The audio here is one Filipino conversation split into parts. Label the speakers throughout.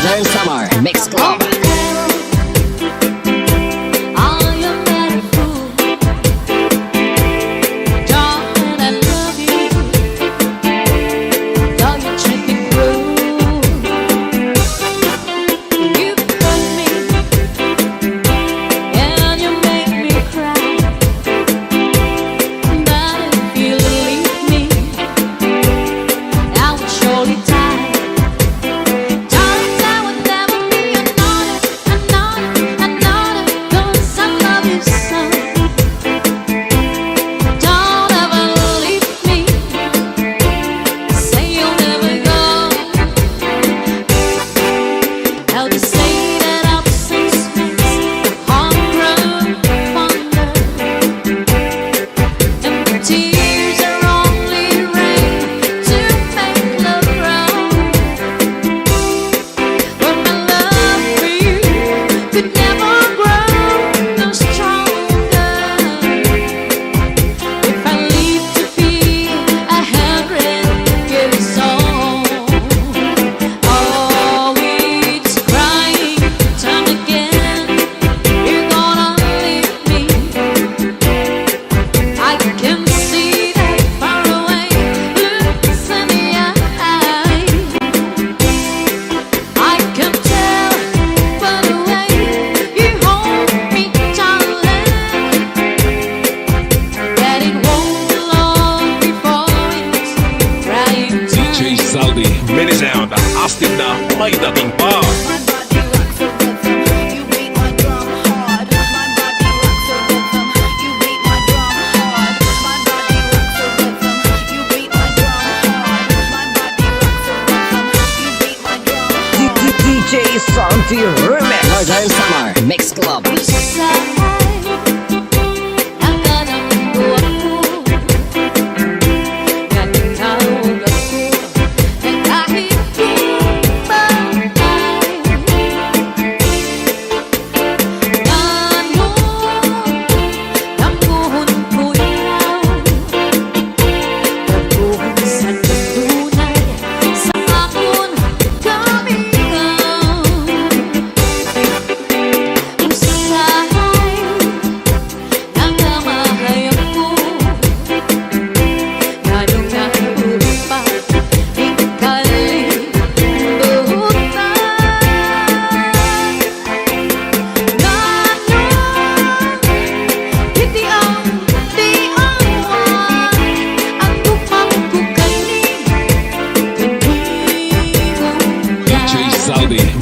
Speaker 1: Modern Summer Mix Club.
Speaker 2: Astig na may dating pa.
Speaker 1: DJ Santi Remix Modern Summer Mix Club.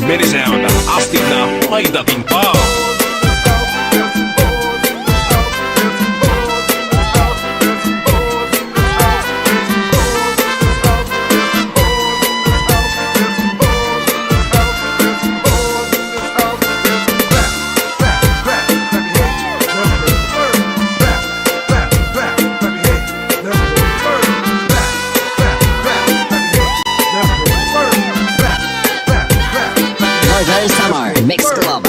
Speaker 2: Many sound, astig na may dating pa.
Speaker 1: Modern Summer Mix Club.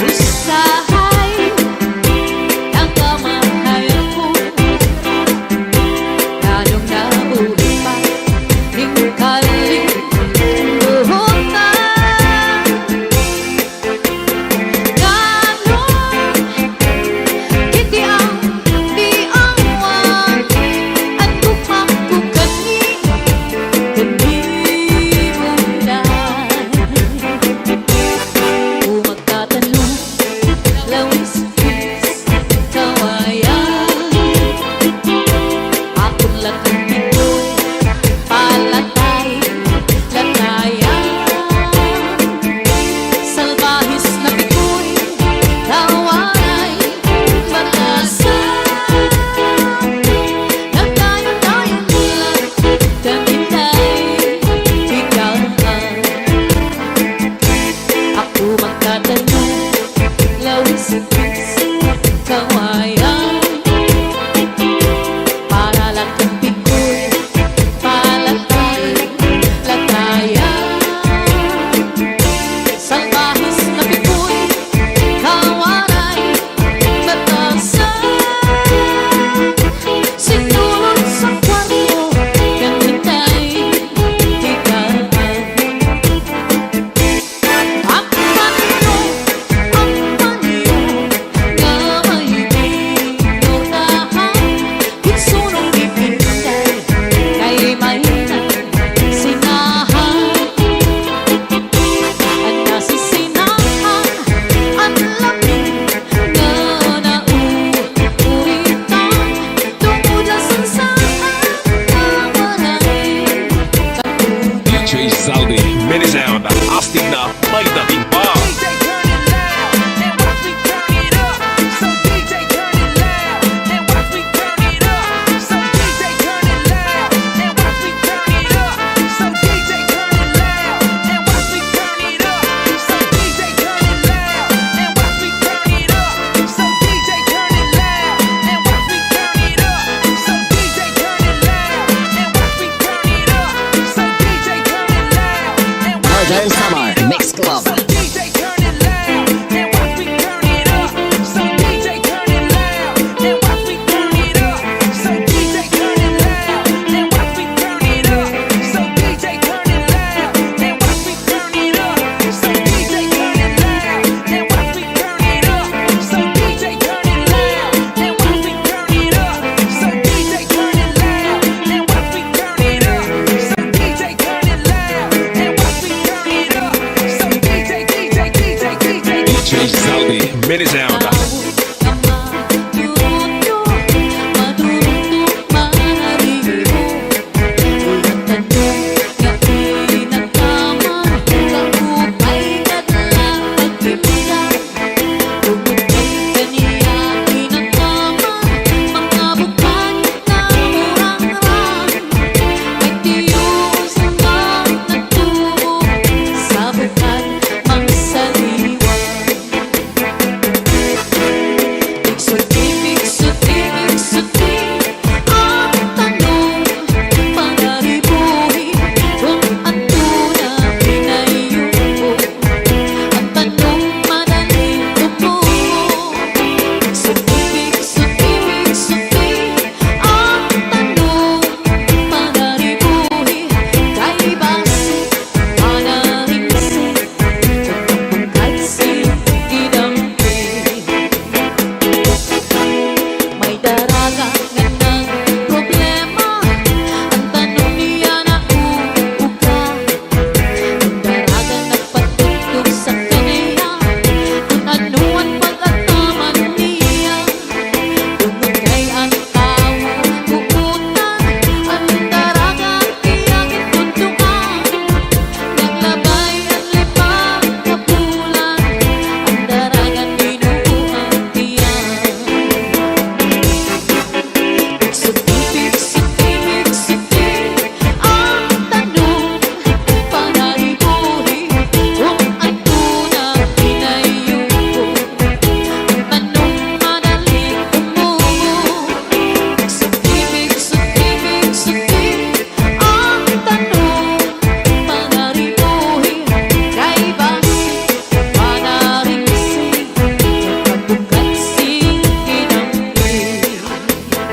Speaker 2: may dating pa.
Speaker 3: DJ turn it loud and watch me turn it up. So DJ turn it loud and watch me turn it up. So DJ turn it loud and watch me turn it up. So DJ turn it loud and watch me turn it up. So DJ turn it loud and watch me turn it up. So DJ turn it loud and watch me turn it up. So DJ turn it loud and watch me turn it up. So DJ turn it loud and watch me
Speaker 1: Northern
Speaker 3: turn
Speaker 1: Summer
Speaker 3: it up.
Speaker 1: Mix Club.
Speaker 3: So DJ turn it loud and watch me turn it up. So DJ turn it loud and watch me turn it up. So DJ turn it loud and watch me turn it up. So DJ turn it loud and watch me turn it up. So DJ turn it loud and watch me turn it up. So DJ turn it loud and watch me turn it up. So DJ turn it loud and watch me turn it up. So DJ turn it loud and watch me turn it up. So
Speaker 2: DJ Zaldi, Medley Sound.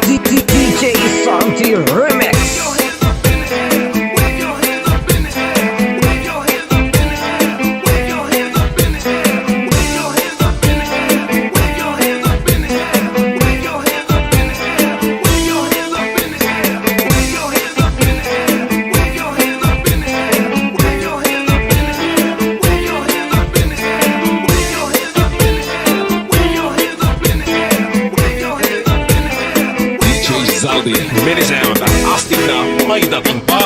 Speaker 1: DJ Santi Remix.
Speaker 2: DJ Zaldi, Medley Sound. Astig na may dating pa.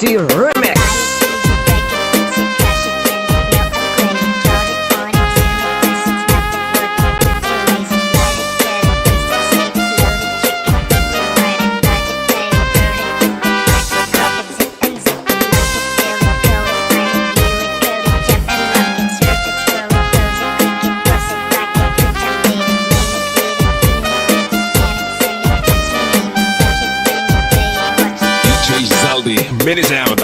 Speaker 1: Santi Remix.
Speaker 2: DJ Zaldi, minisound.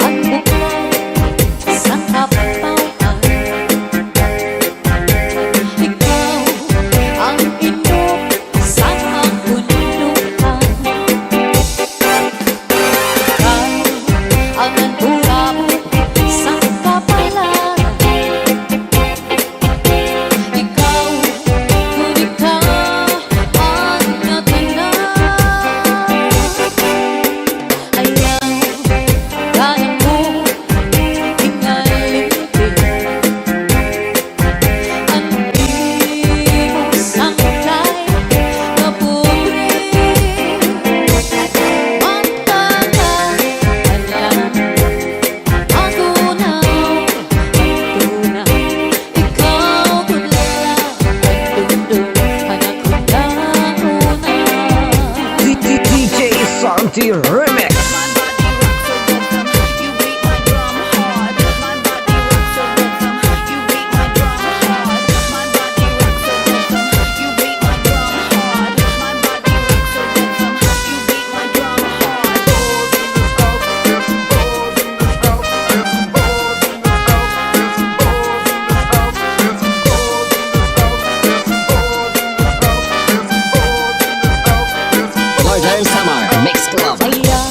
Speaker 4: Ang bukal sa kapauan, ikaw ang inog sa kabundukan, ikaw ang nagulabot sa kapalan, ikaw kung ikaw ang natanan. Ayaw kaya mo tingalitin ang imong sangkay na pobre. Magtatalan ang tunaw, ikaw tulala ang dundong anak ko na una.
Speaker 1: DJ Santi Remix.
Speaker 5: Northern Summer Mix Club.
Speaker 4: Ayaw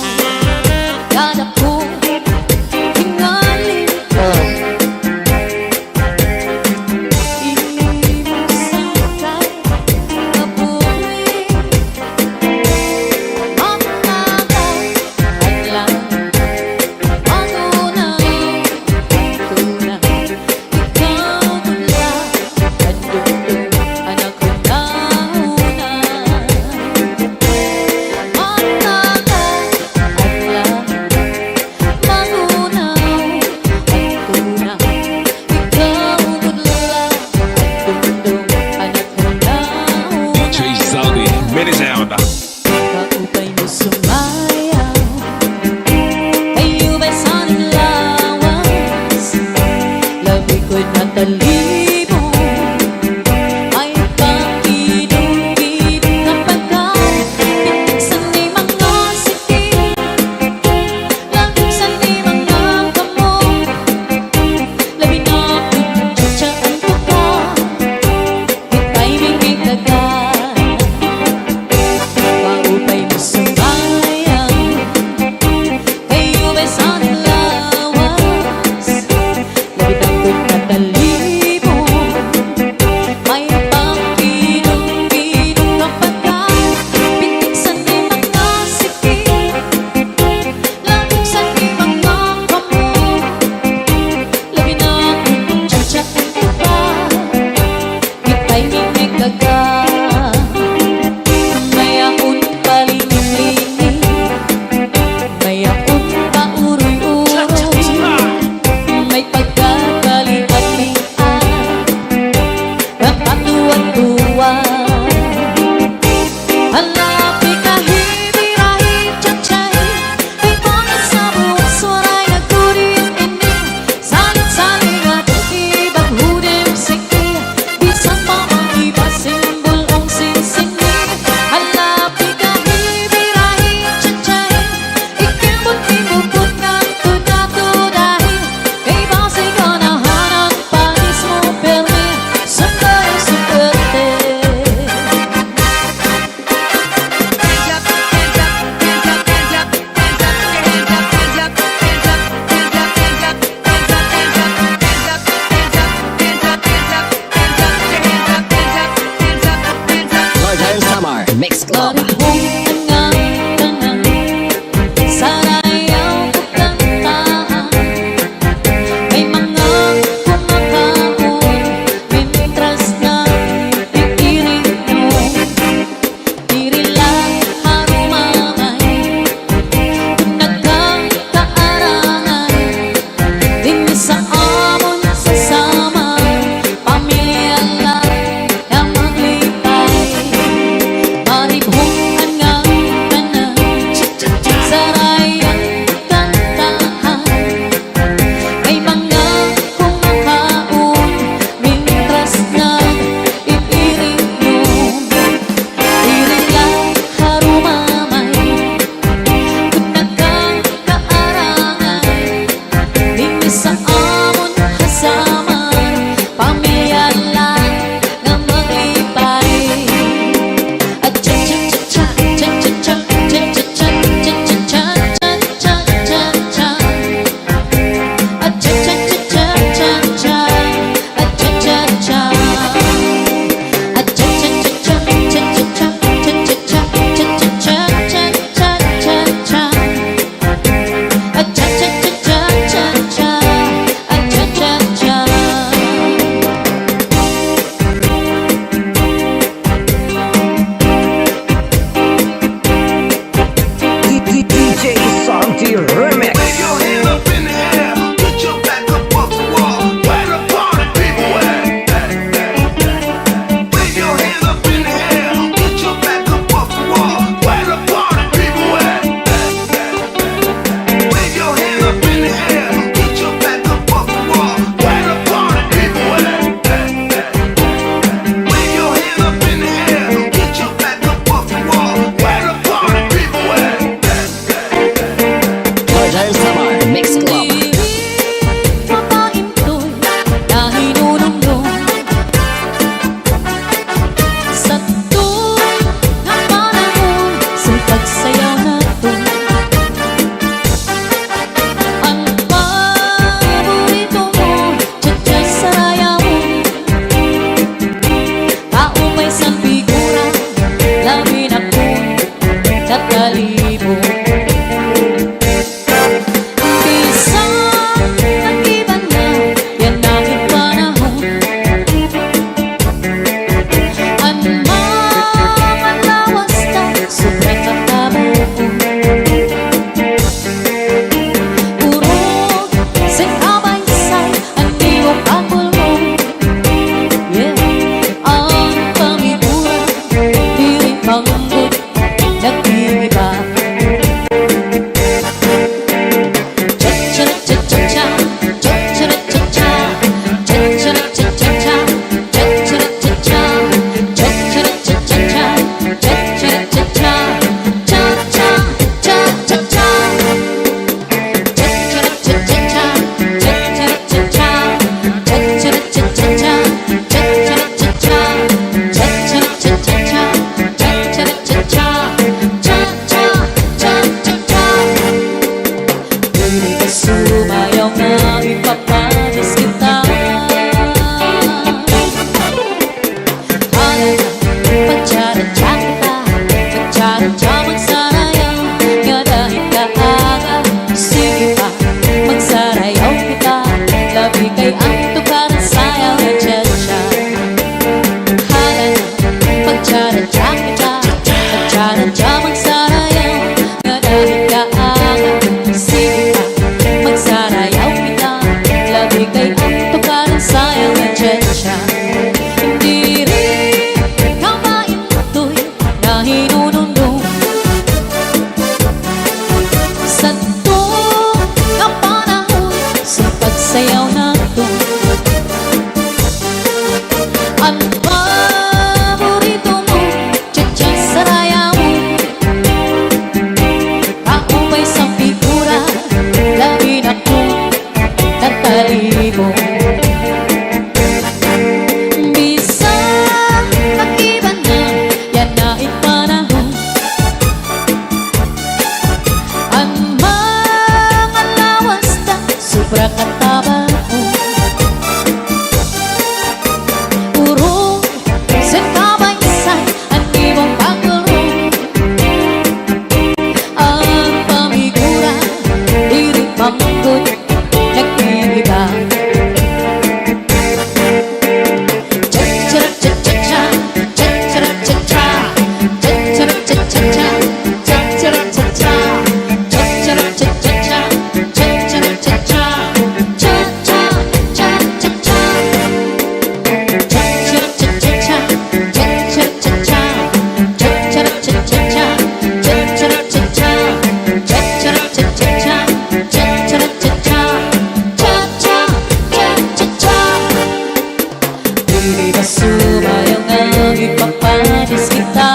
Speaker 4: Di ba sumayang ang ipapadis kita?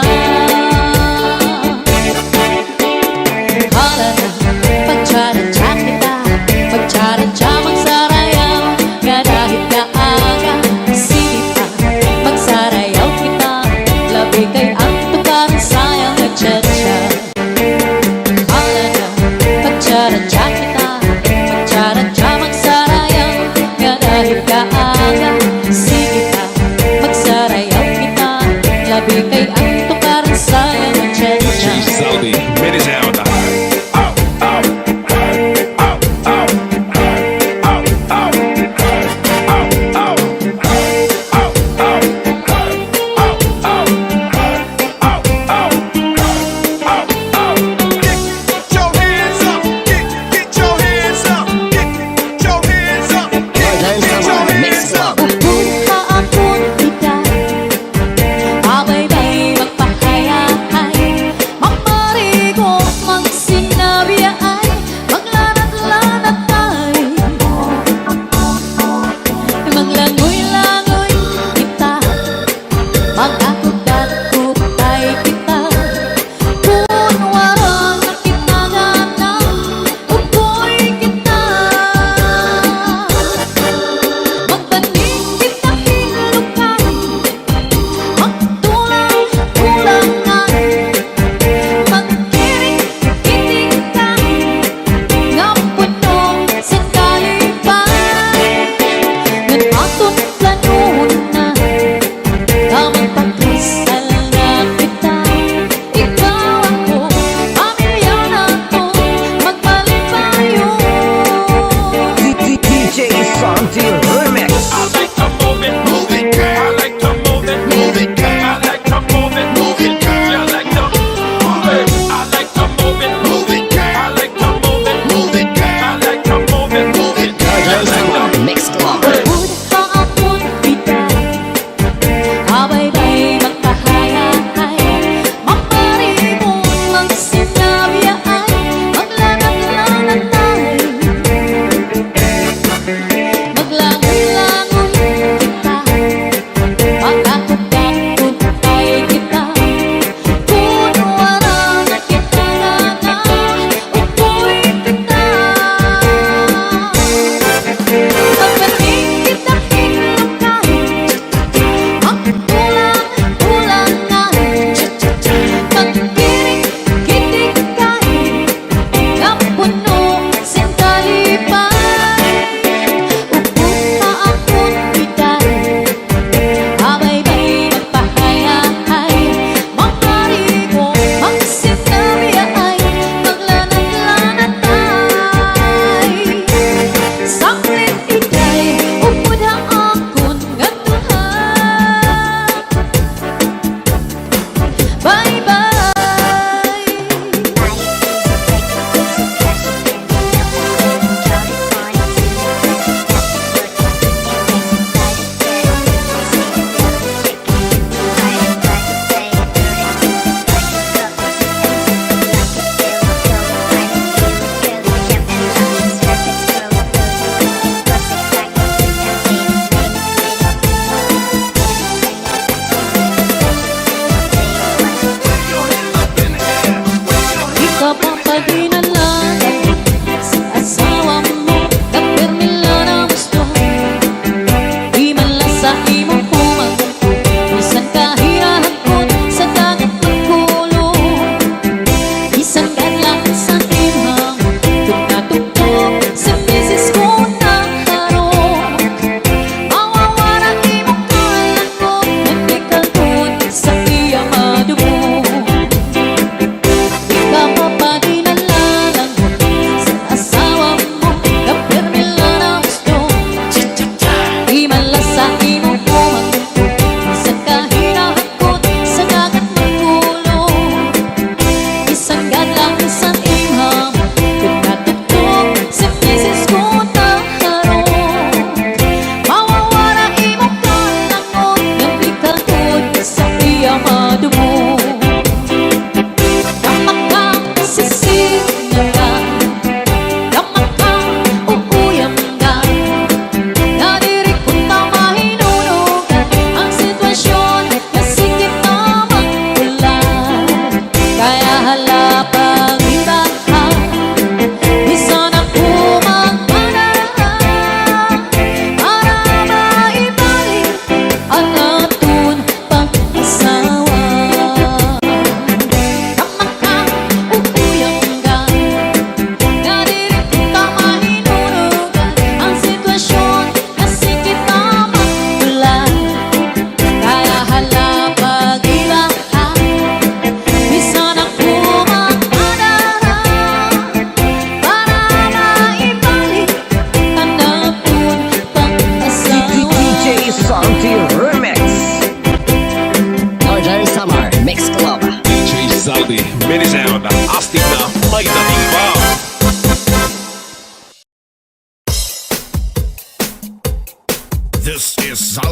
Speaker 4: Hala na, pagtsaradya kita, pagtsaradya magsarayaw, nga dahil kaaga, sinita, magsarayaw kita, labi kay ang tukaran sayang nagtsatsa. Hala na, pagtsaradya kita, pagtsaradya magsarayaw, nga dahil kaaga, sinita, magsarayaw kita, labi kay ang tukaran sayang nagtsatsa.
Speaker 2: Saudi, ready sound.
Speaker 1: Northern Summer Mix Club.
Speaker 4: Upun haapon kita, abay-bay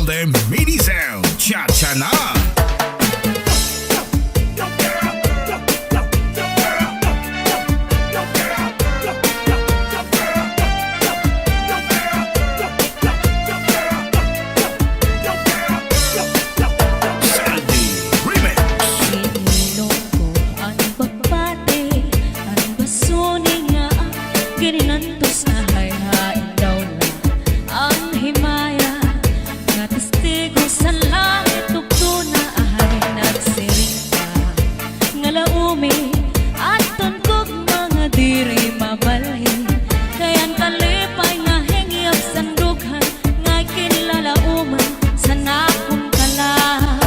Speaker 2: call them mini sound. Cha-cha na.
Speaker 4: Inilong ko ang bagbate, ang basuni nga gininantos na hayhain daw na ang himaya nga testigo sa langit tugto na ahay nagsiring ka nga laumi at tunkog mga diri mabalhin kayan kalipay nga hingyap sandughan nga kinlalauman sa nakong kalang.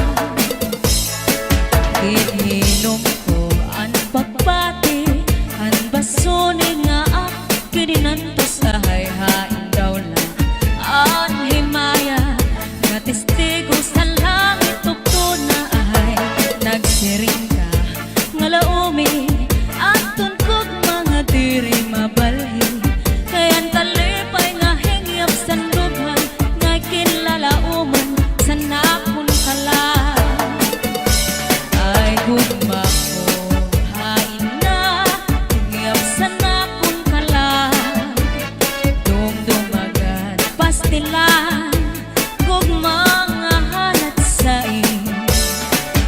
Speaker 4: Ininom ko ang pagbati, ang basuni nga gininantos sa hayhain daw na ang himaya nga testigo sa langit tugto na ahay nagsiring ka nga laumi at tunkog mga diri mabalhin kayan kalipay nga hingyap sandughan nga kinlalauman sa nakon kalang. Ay gugma ko hain na hingyap sa nakon kalang dumdumagan pastilan gugma nga hanat sa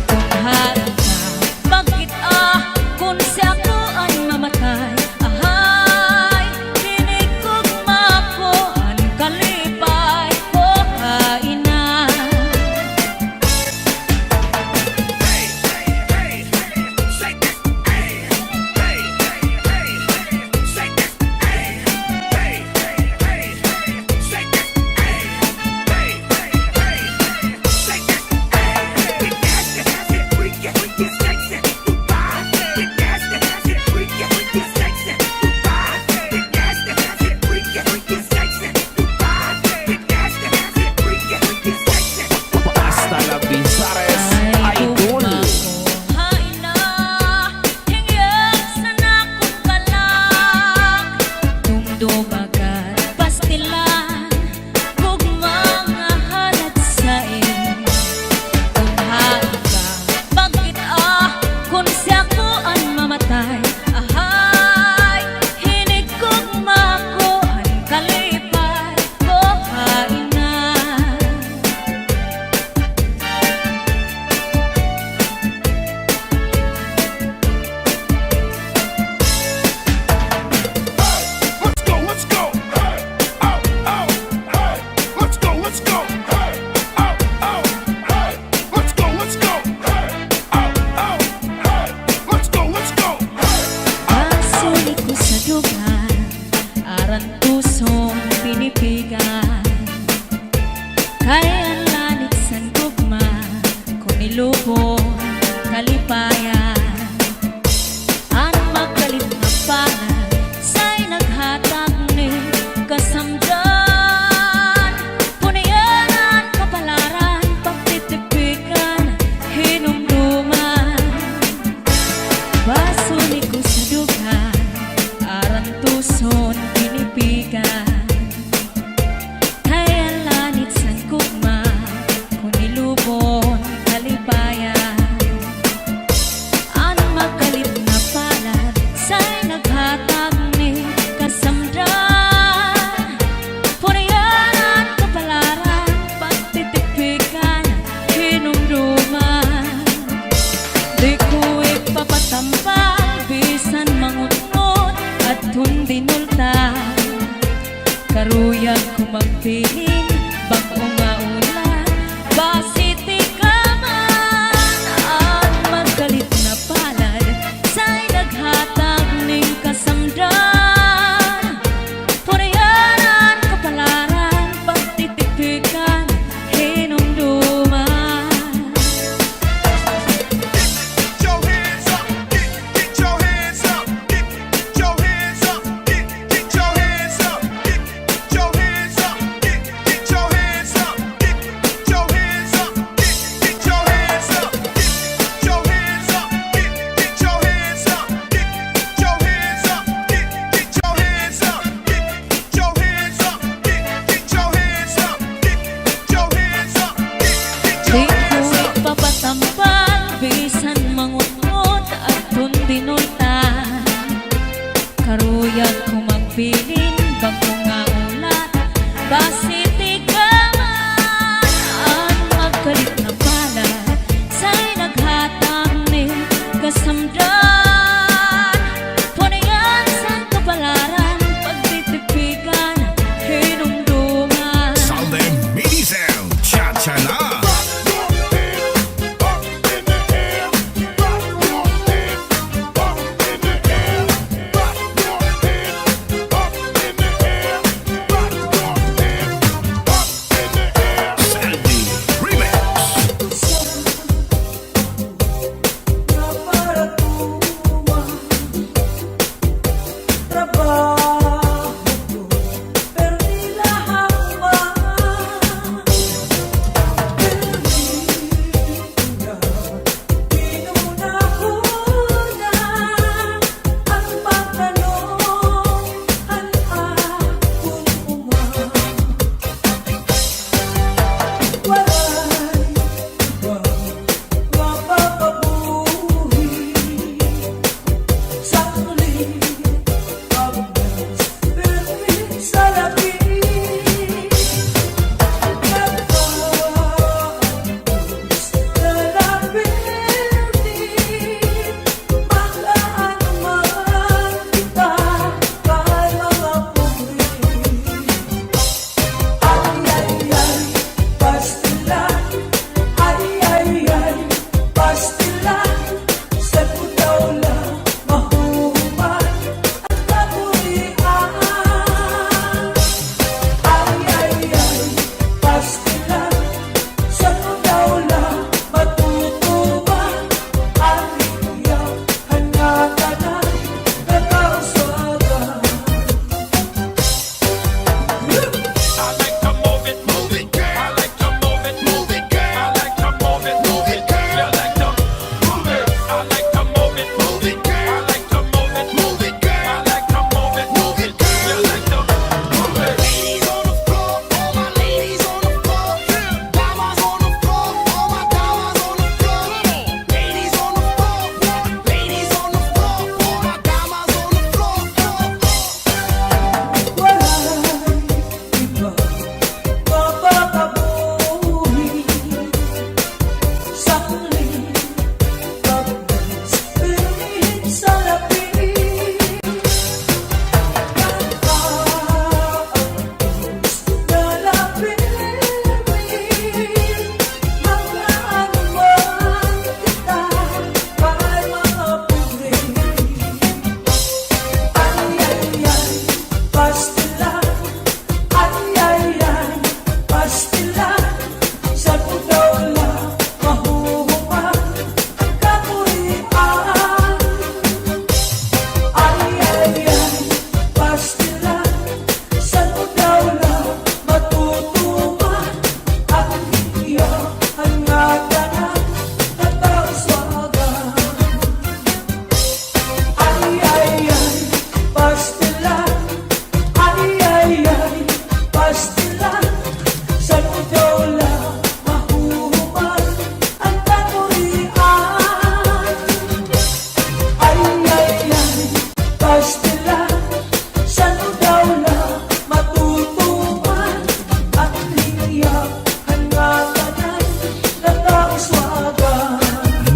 Speaker 4: kung hain ka bakit kung siya ko ang mamatay ahay hinigugma ko ang kalipay ko hain na.
Speaker 2: Hasta la Pizares
Speaker 4: Ay
Speaker 2: Idol.
Speaker 4: gugma ko hain na hingyap sa nakong kalang dumdumagan pastilan gugma nga hanat sa kung hain ka bakit kung siya ko ang mamatay ahay hinigugma ko ang kalipay ko hain na.
Speaker 2: Let's go, let's go. Hey, oh, oh, hey. Let's go, let's go. Hey, oh, oh, hey. Let's go, let's go. Hey, oh, oh, hey. Let's go, let's go. Hey.
Speaker 4: Pasulit ko sa dugan, aran pusong pinipigan. Kaya ang lanit sa gugma, kung nilubong kalipayan. Ang magalit na pangan, sa'y naghatag ni kasamdan. Punayanan, kapalaran, pagtitipikan, hinumduman. Basulit ko sa dugan, aran tuson pinipigan. Kaya lanit sa gugma, kung nilubon kalipayan. Ang magalit na palad, sa'y naghatag ni kasamdan. Punayanan, kapalaran, pagtitipikan, hinumduman. Di ko ipapatampal, bisan mangungot at hundinulta. Karuyag ko magpiling, bago nga ulan, basiti ka man. Ang magalit na palad, sa'y naghatag ning kasamdan. Punayanan, kapalaran, pagtitipikan, hinumduman.
Speaker 2: Get your hands up, get your hands up, get your hands up, get your hands up, get your hands up, get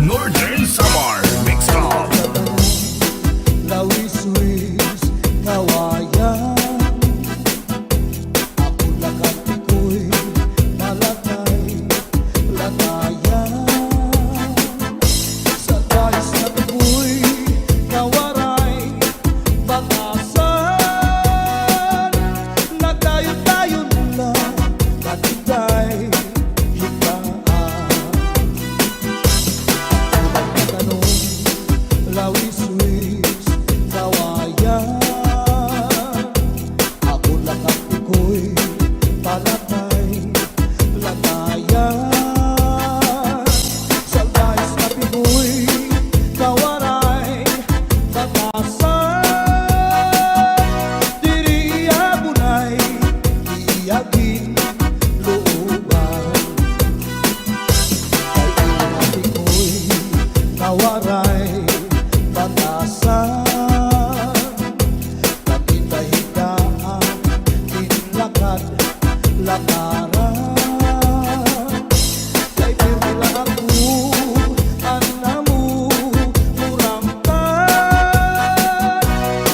Speaker 2: Northern Samar Mixcloud.
Speaker 5: Lawis-wis, kawayan. Ako lakad-ikoy, malakay, latayan. Sa dais na tukoy, kawaray, batasan. Nagdayon-dayon lang, katibay, higaan. Tanong, lawis-wis, kawayan. Ako lakad-ikoy, palakay, latayan. Sa dais na pikoy, kawaray, batasan. Diri abunay, iyagin, looban. Kay inapikoy, kawaray, batasan. Kapitay-higaan, tinlakad, lakaran. Kay pirmila ako, anamu, muramtan.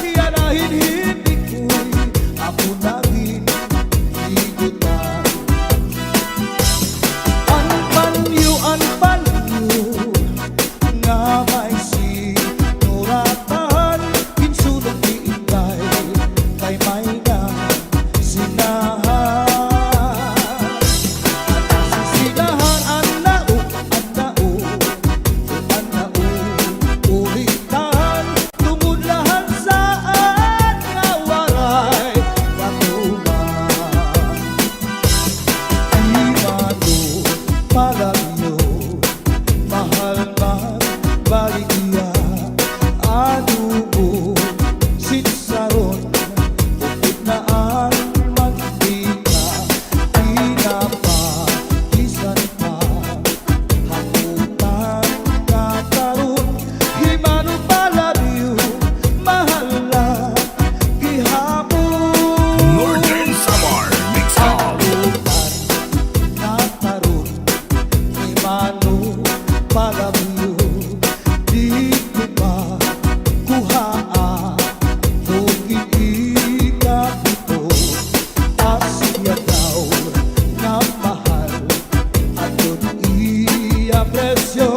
Speaker 5: Iyanahin hindi ko'y, ako naging higutan. Anpanyo nga may sinuratan. Kinsulong iikay kay may na sinahan. Sisilahan anao, ulitan. Tumudlahan saan nga waray katuman. Imano palagyo, mahal magbaligya. Anubo, sitsaron, upit na ang mantika. Pinapakisan pa, hamutan kakaroon. Imano palagyo, mahal na gihapon.
Speaker 2: Northern Samar Mixcloud.
Speaker 5: Hamutan kakaroon, imano palagyo. Dito ba kuhaa, kung iigat ito, Asya daw na mahal. Ayon iya presyo,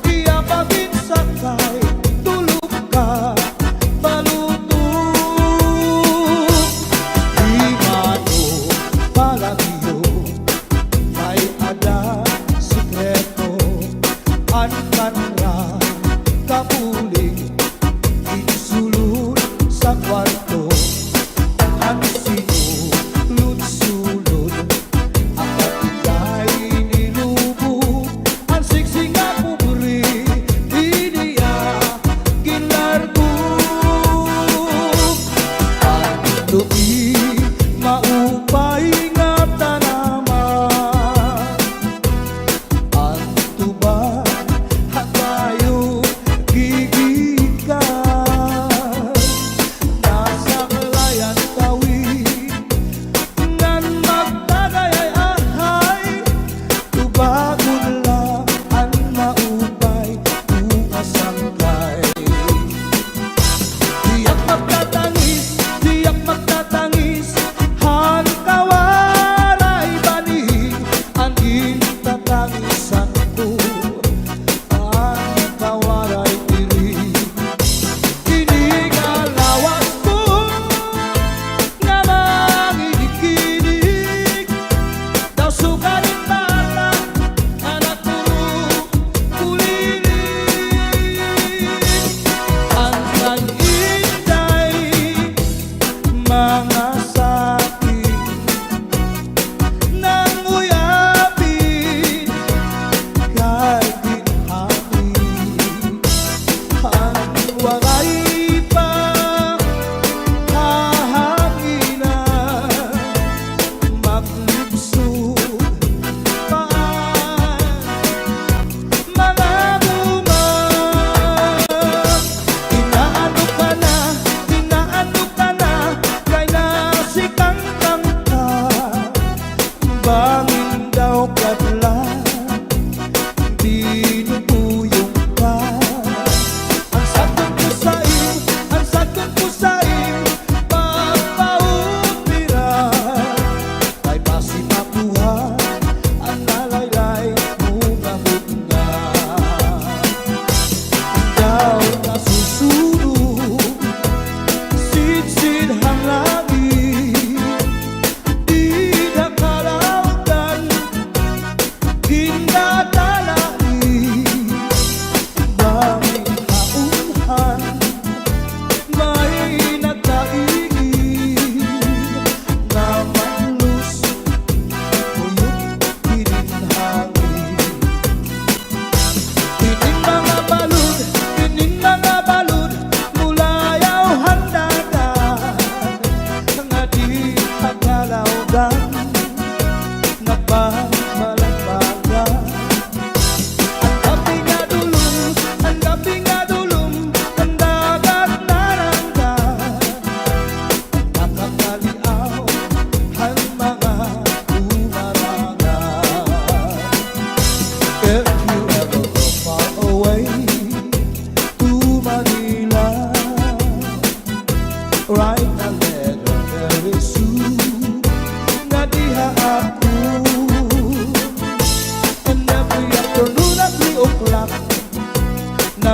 Speaker 5: iya paginsakay, tulog ka, balutog. Imano palagyo, may ada sikreto.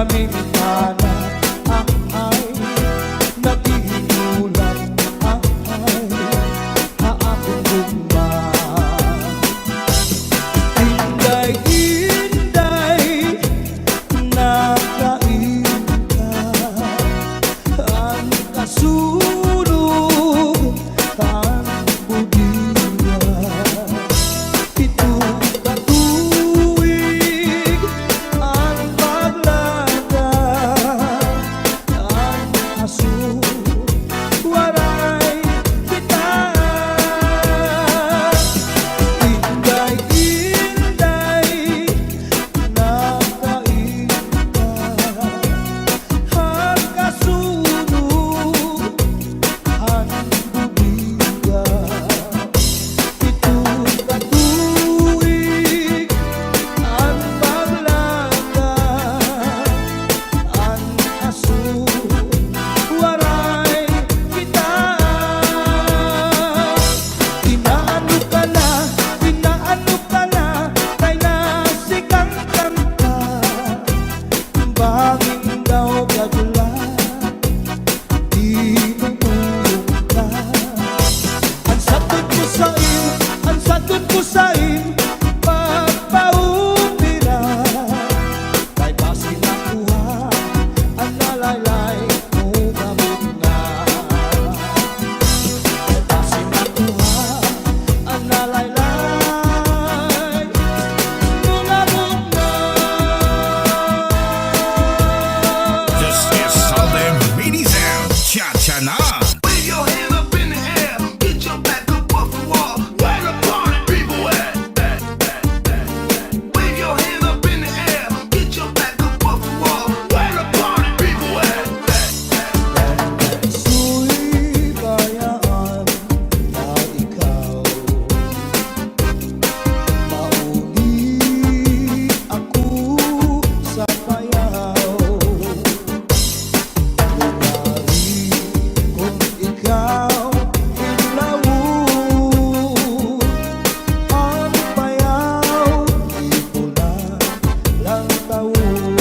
Speaker 5: Samintana ay naghihinulat ay aakong gumba. Inday-inday nakain ka, ang kasunog ang budiya. Ito katuwig ang paglada, ang aswaray kita. Inday-inday nakain ka, ang kasunog ang budiya. Ito katuwig ang paglada, ang aswaray kita. Inaano ka na, kay nasikang kanta. Banging daw kadula, di tumulong ka. Ang sagot ko sa'yo, pagpaupira. Kay basi nakuha, ang nalaylay mo gamot na. Kay basi nakuha, ang nalaylay mo gamot na.
Speaker 2: This is Southern Mini Sound. Cha-cha na. Wave your hand up in the air. Get your back up off the wall. Where the party people at? Wave your hand up in the air. Get your back up off the wall. Where the party people at?
Speaker 5: Su'y bayaan na ikaw, mauli ako sa payaw. Lugari kung ikaw ilawon, ang payaw di pula lang taon.